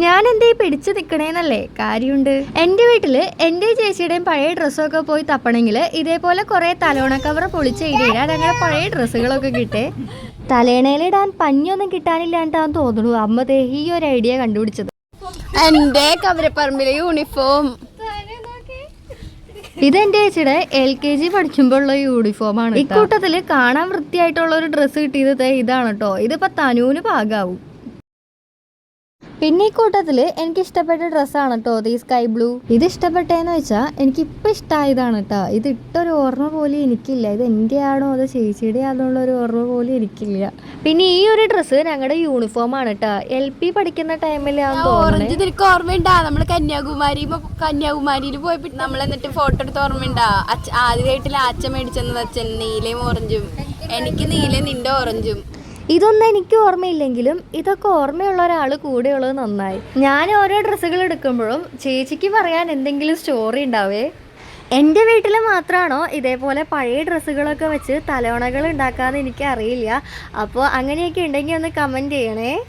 ഞാൻ എന്തേ പിടിച്ചു നിൽക്കണേന്നല്ലേ കാര്യമുണ്ട്. എൻ്റെ വീട്ടില് എൻ്റെ ചേച്ചിയുടെയും പഴയ ഡ്രസ്സൊക്കെ പോയി തപ്പണമെങ്കിൽ ഇതേപോലെ കുറെ തലോണ കവർ പൊളിച്ച് ഇടാൻ ഞങ്ങളുടെ പഴയ ഡ്രസ്സുകളൊക്കെ കിട്ടേ. തലേണയിലിടാൻ പഞ്ഞൊന്നും കിട്ടാനില്ലാണ്ടാന്ന് തോന്നുന്നു അമ്മ ഈ ഒരു ഐഡിയ കണ്ടുപിടിച്ചത്. എന്റെ കവരപ്പറമ്പിലെ യൂണിഫോം ഇതെന്റെ ചേച്ചിയുടെ LKG പഠിക്കുമ്പോഴുള്ള യൂണിഫോമാണ്. ഇക്കൂട്ടത്തില് കാണാൻ വൃത്തിയായിട്ടുള്ള ഒരു ഡ്രസ്സ് കിട്ടിയത് ഇതാണ് കേട്ടോ. ഇതിപ്പോ തനൂന് പാകാവും. പിന്നെ ഈ കൂട്ടത്തിൽ എനിക്ക് ഇഷ്ടപ്പെട്ട ഡ്രസ്സാണ് കേട്ടോ ഈ സ്കൈ ബ്ലൂ. ഇത് ഇഷ്ടപ്പെട്ടേന്ന് വെച്ചാൽ എനിക്കിപ്പോൾ ഇഷ്ടമായതാണ് കേട്ടോ. ഇത് ഇട്ടൊരു ഓർമ്മ പോലും എനിക്കില്ല. ഇത് എൻ്റെ ആണോ അതോ ചേച്ചിയുടെ ആണെന്നുള്ള ഒരു ഓർമ്മ പോലും എനിക്കില്ല. പിന്നെ ഈ ഒരു ഡ്രസ്സ് ഞങ്ങളുടെ യൂണിഫോം ആണ് കേട്ടോ. LP പഠിക്കുന്ന ടൈമിൽ നിനക്ക് ഓർമ്മയുണ്ടാ നമ്മൾ കന്യാകുമാരിയിൽ പോയപ്പോ നമ്മൾ എന്നിട്ട് ഫോട്ടോ എടുത്ത് ഓർമ്മയുണ്ടാ? ആദ്യമായിട്ടില്ല അച്ഛൻ മേടിച്ചെന്നത് അച്ഛൻ നീലയും ഓറഞ്ചും. എനിക്ക് നീലയും നിന്റെ ഓറഞ്ചും. ഇതൊന്നും എനിക്ക് ഓർമ്മയില്ലെങ്കിലും ഇതൊക്കെ ഓർമ്മയുള്ള ഒരാൾ കൂടെയുള്ളത് നന്നായി. ഞാൻ ഓരോ ഡ്രസ്സുകൾ എടുക്കുമ്പോഴും ചേച്ചിക്ക് പറയാൻ എന്തെങ്കിലും സ്റ്റോറി ഉണ്ടാവേ. എൻ്റെ വീട്ടിൽ മാത്രമാണോ ഇതേപോലെ പഴയ ഡ്രസ്സുകളൊക്കെ വെച്ച് തലോണകൾ ഉണ്ടാക്കാമെന്ന് എനിക്ക് അറിയില്ല. അപ്പോൾ അങ്ങനെയൊക്കെ ഉണ്ടെങ്കിൽ ഒന്ന് കമൻറ്റ് ചെയ്യണേ.